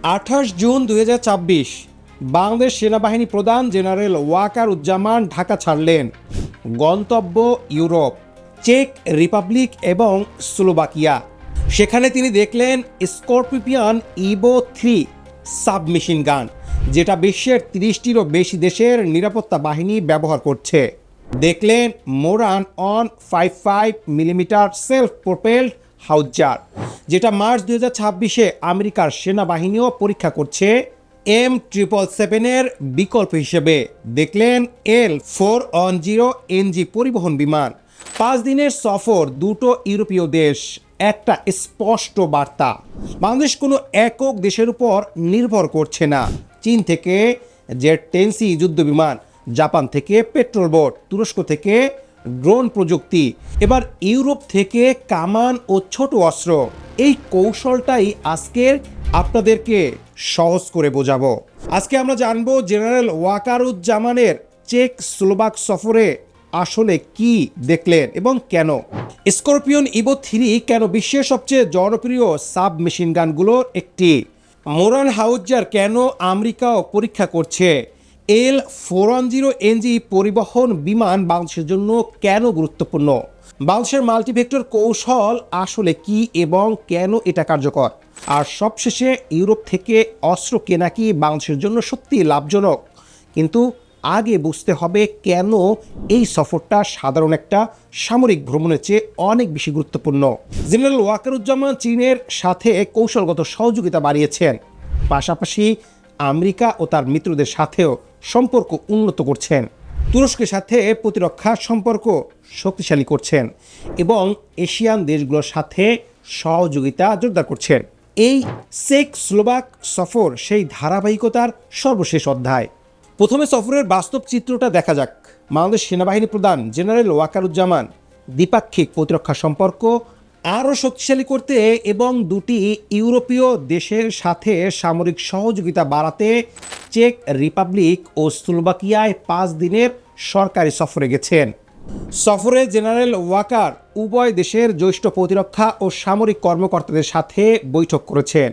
28 June 2026 Bangladesh সেনাবাহিনী প্রধান general Wakeruzzaman Dhaka ছাড়লেন। গন্তব্য ইউরোপ, চেক রিপাবলিক এবং স্লোভাকিয়া। সেখানে তিনি দেখলেন স্করপিয়ন ইভো 3 সাবমেশিন গান, যেটা বিশ্বের 30টিরও বেশি দেশের নিরাপত্তা বাহিনী ব্যবহার করছে। দেখলেন মোরান on 55 millimetre self propelled howitzer, যেটা মার্চ 2026-এ আমেরিকার সেনাবাহিনীও পরীক্ষা করছে M777-এর বিকল্প হিসেবে। দেখলেন L410 NG পরিবহন বিমান। 5 দিনের সফর, দুটো ইউরোপীয় দেশ, একটা স্পষ্ট বার্তা। বাংলাদেশ কোনো একক দেশের উপর নির্ভর করছে না। চীন থেকে Z-10C যুদ্ধ বিমান, জাপান থেকে পেট্রোল বোট, তুরস্ক থেকে ড্রোন প্রযুক্তি, এবার ইউরোপ থেকে কামান ও ছোট অস্ত্র। এই কৌশলটাই আজকের আপনাদেরকে সহজ করে বোঝাবো। আজকে আমরা জানবো জেনারেল ওয়াকারুজ্জামানের চেক স্লোভাক সফরে আসলে কি দেখলেন এবং কেন। স্করপিয়ন ইভো 3 কেন বিশ্বের সবচেয়ে জনপ্রিয় সাব মেশিন গানগুলোর একটি। মোরান হাউজার কেন আমেরিকাও পরীক্ষা করছে। L410 NG পরিবহন বিমান বাংলাদেশের জন্য কেন গুরুত্বপূর্ণ। বাংলাদেশের মাল্টিভেক্টর কৌশল আসলে কি এবং কেন এটা কার্যকর। আর সবশেষে ইউরোপ থেকে অস্ত্র কেনা কি বাংলাদেশের জন্য সত্যি লাভজনক। কিন্তু আগে বুঝতে হবে কেন এই সফরটা সাধারণ একটা সামরিক ভ্রমণের চেয়ে অনেক বেশি গুরুত্বপূর্ণ। জেনারেল ওয়াকারুজ্জামান চীনের সাথে কৌশলগত সহযোগিতা বাড়িয়েছেন, পাশাপাশি আমেরিকা ও তার মিত্রদের সাথেও সম্পর্ক উন্নত করছেন, তুরস্কের সাথে প্রতিরক্ষা সম্পর্ক শক্তিশালী করছেন এবং এশিয়ান দেশগুলোর সাথে সহযোগিতা জোরদার করছেন। এই চেক স্লোভাক সফর সেই ধারাবাহিকতার সর্বশেষ অধ্যায়। প্রথমে সফরের বাস্তব চিত্রটা দেখা যাক। বাংলাদেশ সেনাবাহিনী প্রধান জেনারেল ওয়াকারুজ্জামান দ্বিপাক্ষিক প্রতিরক্ষা সম্পর্ক আরও শক্তিশালী করতে এবং দুটি ইউরোপীয় দেশের সাথে সামরিক সহযোগিতা বাড়াতে চেক রিপাবলিক ও স্লোভাকিয়ায় 5 দিনের সরকারি সফরে গেছেন। সফরে জেনারেল ওয়াকার উভয় দেশের জ্যেষ্ঠ প্রতিরক্ষা ও সামরিক কর্মকর্তাদের সাথে বৈঠক করেছেন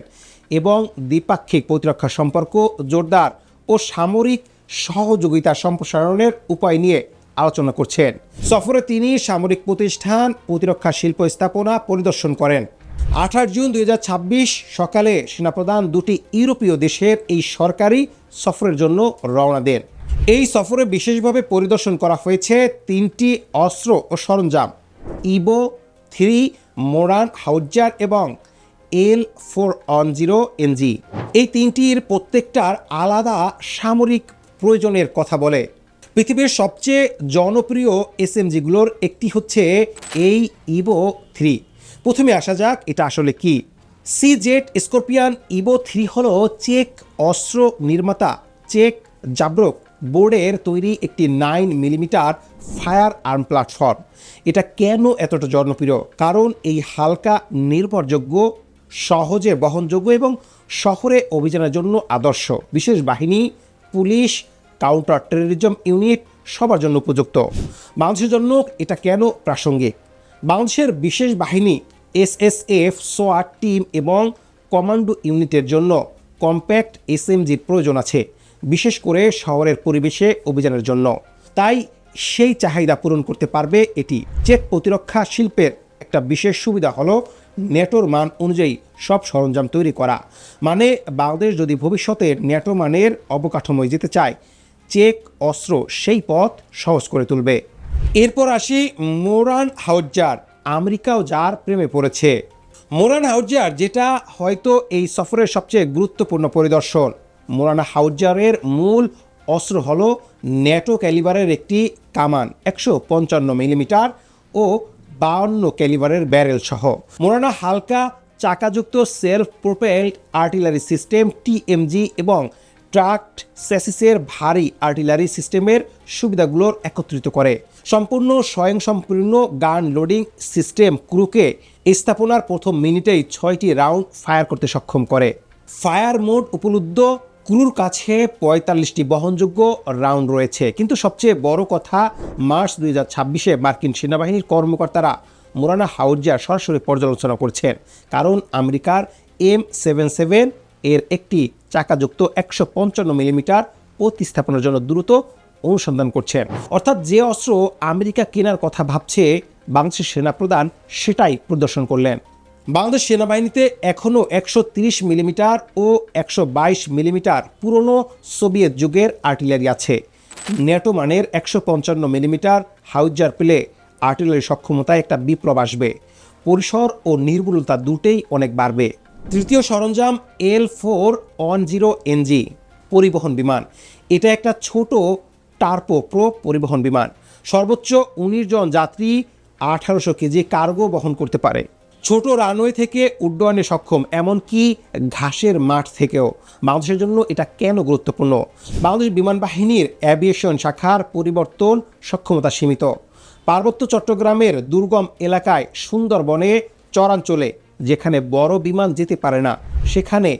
এবং দ্বিপাক্ষিক প্রতিরক্ষা সম্পর্ক জোরদার ও সামরিক সহযোগিতা সম্প্রসারণের উপায় নিয়ে আলোচনা করছেন। সফরে তিনি সামরিক প্রতিষ্ঠান, প্রতিরক্ষা শিল্প স্থাপনা পরিদর্শন করেন। 28 জুন 2026 সকালে সেনাপ্রধান দুটি ইউরোপীয় দেশের এই সরকারি সফরের জন্য রওনা দেন। এই সফরে বিশেষভাবে পরিদর্শন করা হয়েছে 3টি অস্ত্র ও সরঞ্জাম, ইভো 3, মোরান হাউজার এবং L410 NG। এই 3টির প্রত্যেকটার আলাদা সামরিক প্রয়োজনের কথা বলে। পৃথিবীর সবচেয়ে জনপ্রিয় SMG-গুলোর একটি হচ্ছে এই ইভো 3। প্রথমে আসা যাক এটা আসলে কি। CZ স্করপিয়ন ইভো 3 হলো চেক অস্ত্র নির্মাতা চেক জাব্রক বোর্ডের তৈরি একটি 9 মিলিমিটার ফায়ার আর্ম প্ল্যাটফর্ম। এটা কেন এতটা জনপ্রিয়? কারণ এই হালকা, নির্ভরযোগ্য, সহজে বহনযোগ্য এবং শহরে অভিযানের জন্য আদর্শ। বিশেষ বাহিনী, পুলিশ, কাউন্টার টেররিজম ইউনিট সবার জন্য উপযুক্ত। বাংলাদেশের জন্য এটা কেন প্রাসঙ্গিক? বাংলাদেশের বিশেষ বাহিনী, SSF, SOAT টিম এবং কমান্ডো ইউনিটের জন্য কম্প্যাক্ট SMGর প্রয়োজন আছে, বিশেষ করে শহরের পরিবেশে অভিযানের জন্য। তাই সেই চাহিদা পূরণ করতে পারবে এটি। চেক প্রতিরক্ষা শিল্পের একটা বিশেষ সুবিধা হলো ন্যাটোর মান অনুযায়ী সব সরঞ্জাম তৈরি করা। মানে বাংলাদেশ যদি ভবিষ্যতের ন্যাটো মানের অবকাঠামোয় যেতে চায়, চেক অস্ত্র সেই পথ সহজ করে তুলবে। এরপর আসি মোরান হাউজার। আমেরিকাও যার প্রেমে পড়েছে। মোরান হাউজার, যেটা হয়তো এই সফরের সবচেয়ে গুরুত্বপূর্ণ পরিদর্শন। মোরান হাউজারের মূল অস্ত্র হলো ন্যাটো ক্যালিবারের একটি কামান, 155 মিলিমিটার ও 52 ক্যালিবারের ব্যারেল সহ। মোরানা হালকা চাকাযুক্ত self propelled artillery system TMG এবং ট্রাকড স্যাসিসের ভারী আর্টিলারি সিস্টেমের সুবিধাগুলোর একত্রিত করে। সম্পূর্ণ স্বয়ংসম্পূর্ণ গান লোডিং সিস্টেম ক্রুকে স্থাপনার প্রথম মিনিটেই 6টি রাউন্ড ফায়ার করতে সক্ষম করে। ফায়ার মোড উপলব্ধ, ক্রুর কাছে 45টি বহনযোগ্য রাউন্ড রয়েছে। কিন্তু সবচেয়ে বড় কথা, মার্চ 2026-এ মার্কিন সেনাবাহিনীর কর্মকর্তারা মোরানা হাউজার সরাসরি পর্যালোচনা করছেন, কারণ আমেরিকার M77 এর একটি চাকাযুক্ত 155 মিলিমিটার প্রতিস্থাপনের জন্য দ্রুত অনুসন্ধান করছে। অর্থাৎ যে অস্ত্র আমেরিকা কেনার কথা ভাবছে বাংলাদেশের সেনাপ্রধান সেটাই প্রদর্শন করলেন। বাংলাদেশ সেনাবাহিনীতে এখনও 130 মিলিমিটার ও 122 মিলিমিটার পুরনো সোভিয়েত যুগের আর্টিলারি আছে। ন্যাটো মানের 155 মিলিমিটার হাউজার পেলে আর্টিলারি সক্ষমতায় একটা বিপ্লব আসবে। পরিসর ও নির্ভুলতা দুটেই অনেক বাড়বে। তৃতীয় সরঞ্জাম L410NG পরিবহন বিমান। এটা একটা ছোট টার্পো প্রো পরিবহন বিমান, সর্বোচ্চ 19 জন যাত্রী 1800 কেজি কার্গো বহন করতে পারে। ছোট রানওয়ে থেকে উড্ডয়নে সক্ষম, এমনকি ঘাসের মাঠ থেকেও। বাংলাদেশের জন্য এটা কেন গুরুত্বপূর্ণ? বাংলাদেশ বিমান বাহিনীর অ্যাভিয়েশন শাখার পরিবর্তন সক্ষমতা সীমিত। পার্বত্য চট্টগ্রামের দুর্গম এলাকায়, সুন্দরবনে, চরাঞ্চলে যেখানে বড় বিমান যেতে পারে না, সেখানে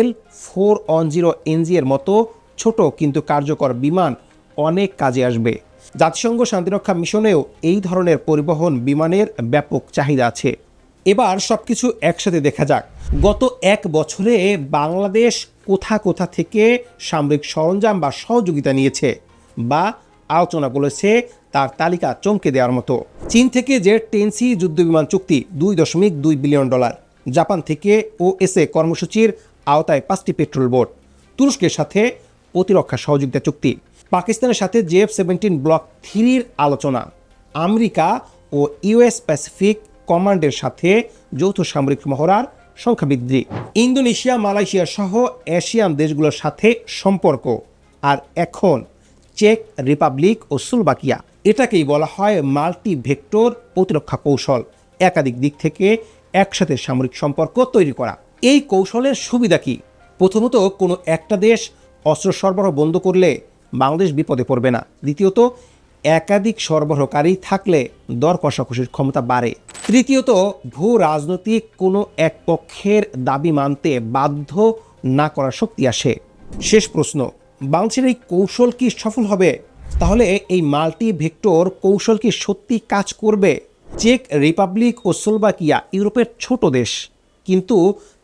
L410NG এর মতো ছোট কিন্তু কার্যকর বিমান অনেক কাজে আসবে। জাতিসংঘ শান্তিরক্ষা মিশনেও এই ধরনের পরিবহন বিমানের ব্যাপক চাহিদা আছে। এবার সবকিছু একসাথে দেখা যাক। গত এক বছরে বাংলাদেশ কোথা থেকে সামরিক সরঞ্জাম বা সহযোগিতা নিয়েছে বা আলোচনা করেছে তার তালিকা চমকে দেওয়ার মতো। চীন থেকে জেড-10C যুদ্ধবিমান চুক্তি $2.2 বিলিয়ন, জাপান থেকে OSA কর্মসূচির আওতায় 5টি পেট্রোল বোট, তুরস্কের সাথে প্রতিরক্ষা সহযোগিতা চুক্তি, পাকিস্তানের সাথে JF-17 ব্লক 3-র আলোচনা, আমেরিকা ও US প্যাসিফিক কমান্ডের সাথে যৌথ সামরিক মহড়ার সংখ্যা বৃদ্ধি, ইন্দোনেশিয়া, মালয়েশিয়া সহ এশিয়ান দেশগুলোর সাথে সম্পর্ক, আর এখন চেক রিপাবলিক ও স্লোভাকিয়া। এটাকেই বলা হয় মাল্টি ভেক্টর প্রতিরক্ষা কৌশল, একাধিক দিক থেকে একসাথে সামরিক সম্পর্ক তৈরি করা। এই কৌশলের সুবিধা কি? প্রথমত, কোনো একটা দেশ অস্ত্র সরবরাহ বন্ধ করলে বাংলাদেশ বিপদে পড়বে না। দ্বিতীয়ত, একাধিক সরবরাহকারী থাকলে দর কষাকষির ক্ষমতা বাড়ে। তৃতীয়ত, ভূ রাজনৈতিক কোনো এক পক্ষের দাবি মানতে বাধ্য না করার শক্তি আসে। শেষ প্রশ্ন, বাংলাদেশের এই কৌশল কি সফল হবে? তাহলে এই মাল্টি ভেক্টর কৌশল কি সত্যি কাজ করবে? চেক রিপাবলিক ও স্লোভাকিয়া ইউরোপের ছোট দেশ, কিন্তু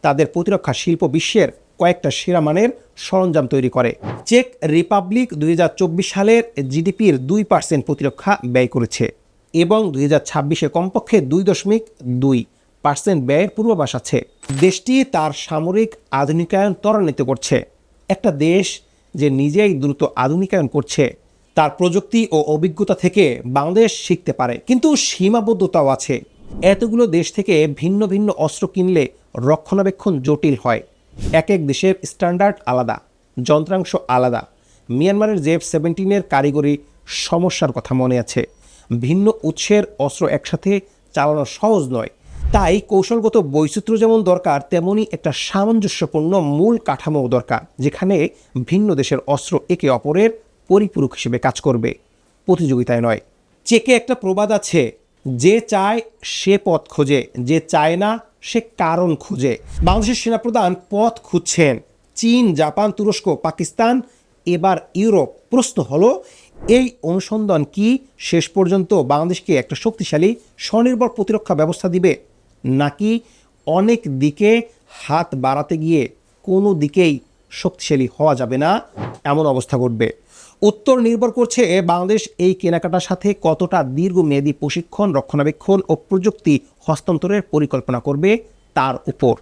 তাদের প্রতিরক্ষা শিল্প বিশ্বের কয়েকটা সেরা মানের সরঞ্জাম তৈরি করে। চেক রিপাবলিক 2024 সালের জিডিপির 2% প্রতিরক্ষা ব্যয় করেছে এবং 2026-এ কমপক্ষে 2.2% ব্যয়ের পূর্বাভাস আছে। দেশটি তার সামরিক আধুনিকায়ন ত্বরান্বিত করছে। একটা দেশ যে নিজেই দ্রুত আধুনিকায়ন করছে, তার প্রযুক্তি ও অভিজ্ঞতা থেকে বাংলাদেশ শিখতে পারে, কিন্তু সীমাবদ্ধতাও আছে। এতগুলো দেশ থেকে ভিন্ন ভিন্ন অস্ত্র কিনলে রক্ষণাবেক্ষণ জটিল হয়। এক এক দেশের স্ট্যান্ডার্ড আলাদা, যন্ত্রাংশ আলাদা। মিয়ানমারের JF-17-এর কারিগরি সমস্যার কথা মনে আছে। ভিন্ন উৎসের অস্ত্র একসাথে চালানো সহজ নয়। তাই কৌশলগত বৈচিত্র্য যেমন দরকার, তেমনি একটা সামঞ্জস্যপূর্ণ মূল কাঠামোও দরকার, যেখানে ভিন্ন দেশের অস্ত্র একে অপরের পরিপূরক হিসেবে কাজ করবে, প্রতিযোগিতায় নয়। চেকে একটা প্রবাদ আছে, যে চায় সে পথ খোঁজে, যে চায় না সে কারণ খোঁজে। বাংলাদেশের সেনাপ্রধান পথ খুঁজছেন। চীন, জাপান, তুরস্ক, পাকিস্তান, এবার ইউরোপ। প্রশ্ন হলো, এই অনুসন্ধান কি শেষ পর্যন্ত বাংলাদেশকে একটা শক্তিশালী স্বনির্ভর প্রতিরক্ষা ব্যবস্থা দিবে, নাকি অনেক দিকে হাত বাড়াতে গিয়ে কোনো দিকেই শক্তিশালী হওয়া যাবে না, এমন অবস্থা ঘটবে? উত্তর নির্ভর করছে বাংলাদেশ এই কেনাকাটার সাথে কতটা দীর্ঘমেয়াদী প্রশিক্ষণ, রক্ষণাবেক্ষণ ও প্রযুক্তি হস্তান্তরের পরিকল্পনা করবে তার উপর।